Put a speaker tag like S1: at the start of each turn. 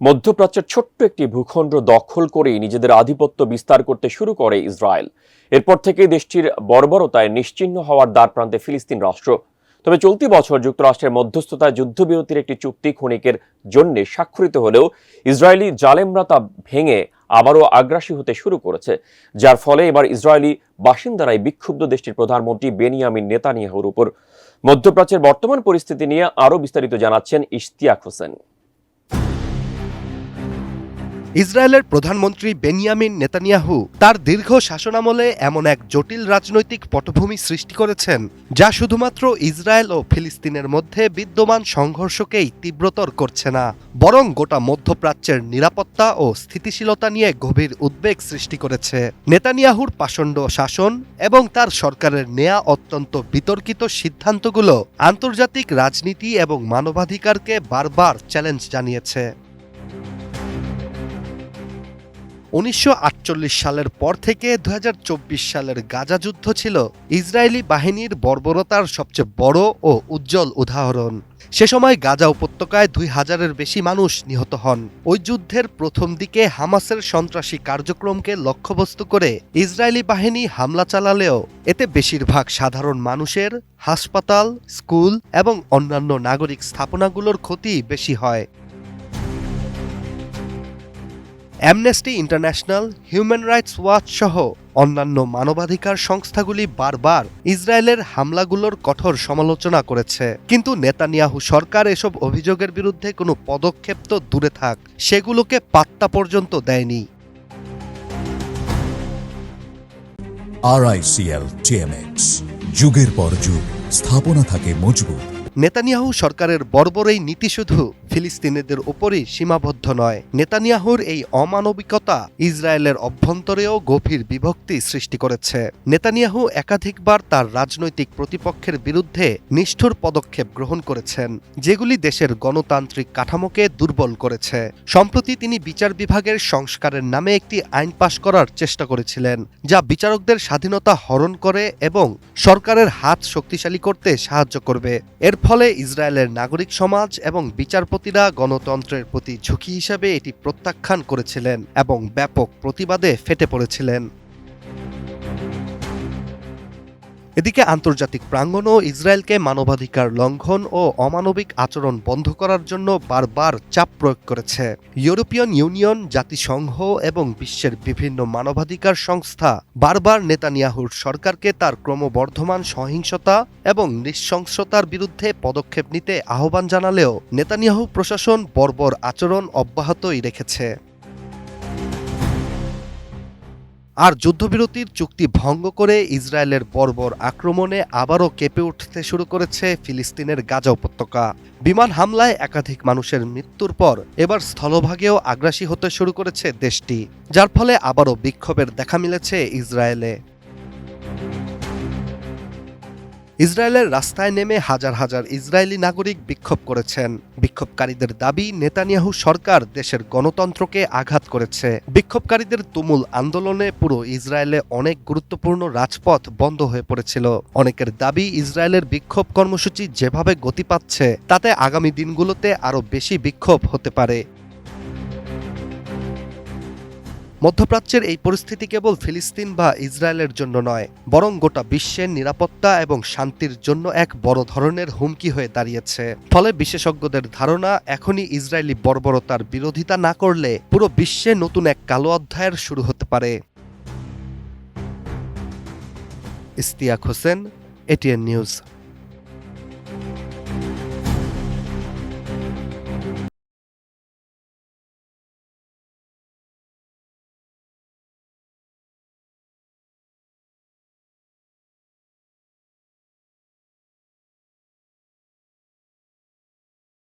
S1: মধ্যপ্রাচ্যের ছোট্ট একটি ভূখণ্ড দখল করেই নিজেদের আধিপত্য বিস্তার করতে শুরু করে ইসরায়েল। এরপর থেকে দেশটির বর্বরতায় নিশ্চিহ্ন হওয়ার দ্বারপ্রান্তে ফিলিস্তিন রাষ্ট্র। তবে চলতি বছর যুক্তরাষ্ট্রের মধ্যস্থতায় যুদ্ধবিরতির একটি চুক্তি ক্ষণিকের জন্য স্বাক্ষরিত হলেও ইসরায়েলি জালেমরা তা ভেঙে আবারও আগ্রাসী হতে শুরু করেছে, যার ফলে এবার ইসরায়েলি বাসিন্দারাই বিক্ষুব্ধ দেশটির প্রধানমন্ত্রী বেনিয়ামিন নেতানিয়াহুর উপর। মধ্যপ্রাচ্যের বর্তমান পরিস্থিতি নিয়ে আরও বিস্তারিত জানাচ্ছেন ইশতিয়াক হোসেন।
S2: ইসরায়েলের প্রধানমন্ত্রী বেনিয়ামিন নেতানিয়াহু তার দীর্ঘ শাসনামলে এমন এক জটিল রাজনৈতিক পটভূমি সৃষ্টি করেছেন যা শুধুমাত্র ইসরায়েল ও ফিলিস্তিনের মধ্যে বিদ্যমান সংঘর্ষকেই তীব্রতর করছে না, বরং গোটা মধ্যপ্রাচ্যের নিরাপত্তা ও স্থিতিশীলতা নিয়ে গভীর উদ্বেগ সৃষ্টি করেছে। নেতানিয়াহুর পাষণ্ড শাসন এবং তার সরকারের নেয়া অত্যন্ত বিতর্কিত সিদ্ধান্তগুলো আন্তর্জাতিক রাজনীতি এবং মানবাধিকারকে বারবার চ্যালেঞ্জ জানিয়েছে। 1948 সালের পর থেকে 2024 সালের গাজা যুদ্ধ ছিল ইসরায়েলি বাহিনীর বর্বরতার সবচেয়ে বড় ও উজ্জ্বল উদাহরণ। সে সময় গাজা উপত্যকায় 2000-এর বেশি মানুষ নিহত হন। ওই যুদ্ধের প্রথম দিকে হামাসের সন্ত্রাসী কার্যক্রমকে লক্ষ্যবস্তু করে ইসরায়েলি বাহিনী হামলা চালালেও এতে বেশিরভাগ সাধারণ মানুষের, হাসপাতাল, স্কুল এবং অন্যান্য নাগরিক স্থাপনাগুলোর ক্ষতি বেশি হয়। Amnesty international, human rights watch সহ অন্যান্য মানবাধিকার সংস্থাগুলি বারবার ইসরায়েলের হামলাগুলোর কঠোর সমালোচনা করেছে, কিন্তু নেতানিয়াহু সরকার এসব অভিযোগের বিরুদ্ধে কোনো পদক্ষেপ তো দূরে থাক, সেগুলোকে পাত্তা পর্যন্ত দেয়নি।
S3: RICL TMX, যুগের পর যুগ স্থাপনা থাকে মজবুত।
S2: নেতানিয়াহু সরকারের বর্বর এই নীতি শুধু ফিলিস্তিনিদের উপরই সীমাবদ্ধ নয়। নেতানিয়াহুর এই অমানবিকতা ইসরায়েলের অভ্যন্তরেও গভীর বিভক্তি সৃষ্টি করেছে। নেতানিয়াহু একাধিকবার তার রাজনৈতিক প্রতিপক্ষের বিরুদ্ধে নিষ্ঠুর পদক্ষেপ গ্রহণ করেছেন, যেগুলি দেশের গণতান্ত্রিক কাঠামোকে দুর্বল করেছে। সম্প্রতি তিনি বিচার বিভাগের সংস্কারের নামে একটি আইন পাশ করার চেষ্টা করেছিলেন, যা বিচারকদের স্বাধীনতা হরণ করে এবং সরকারের হাত শক্তিশালী করতে সাহায্য করবে। এর ফলে ইসরায়েলের নাগরিক সমাজ এবং বিচারপতিরা গণতন্ত্রের প্রতি ঝুঁকি হিসেবে এটি প্রত্যাখ্যান করেছিলেন এবং ব্যাপক প্রতিবাদে ফেটে পড়েছিলেন। এদিকে আন্তর্জাতিক প্রাঙ্গণও ইসরায়েলকে মানবাধিকার লঙ্ঘন ও অমানবিক আচরণ বন্ধ করার জন্য বারবার চাপ প্রয়োগ করেছে। ইউরোপিয়ান ইউনিয়ন, জাতিসংঘ এবং বিশ্বের বিভিন্ন মানবাধিকার সংস্থা বারবার নেতানিয়াহুর সরকারকে তার ক্রমবর্ধমান সহিংসতা এবং নৃশংসতার বিরুদ্ধে পদক্ষেপ নিতে আহ্বান জানালেও নেতানিয়াহু প্রশাসন বর্বর আচরণ অব্যাহতই রেখেছে। আর যুদ্ধবিরতির চুক্তি ভঙ্গ করে ইসরায়েলের বর্বর আক্রমণে আবারও কেঁপে উঠতে শুরু করেছে ফিলিস্তিনের গাজা উপত্যকা। বিমান হামলায় একাধিক মানুষের মৃত্যুর পর এবার স্থলভাগেও আগ্রাসী হতে শুরু করেছে দেশটি, যার ফলে আবারও বিক্ষোভের দেখা মিলেছে ইসরায়েলে। ইসরায়েলের রাস্তায় নেমে হাজার হাজার ইসরায়েলি নাগরিক বিক্ষোভ করেছেন। বিক্ষোভকারীদের দাবি, নেতানিয়াহু সরকার দেশের গণতন্ত্রকে আঘাত করেছে। বিক্ষোভকারীদের তুমুল আন্দোলনে পুরো ইসরায়েলে অনেক গুরুত্বপূর্ণ রাজপথ বন্ধ হয়ে পড়েছিল। অনেকের দাবি, ইসরায়েলের বিক্ষোভ কর্মসূচি যেভাবে গতি পাচ্ছে তাতে আগামী দিনগুলোতে আরও বেশি বিক্ষোভ হতে পারে। মধ্যপ্রাচ্যের এই পরিস্থিতি কেবল ফিলিস্তিন বা ইসরায়েলের জন্য নয়, বরং গোটা বিশ্বের নিরাপত্তা এবং শান্তির জন্য এক বড় ধরনের হুমকি হয়ে দাঁড়িয়েছে। ফলে বিশেষজ্ঞদের ধারণা, এখনই ইসরায়েলি বর্বরতার বিরোধিতা না করলে পুরো বিশ্বে নতুন এক কালো অধ্যায়ের শুরু হতে পারে। Ishtiaq Hossain, ATN news.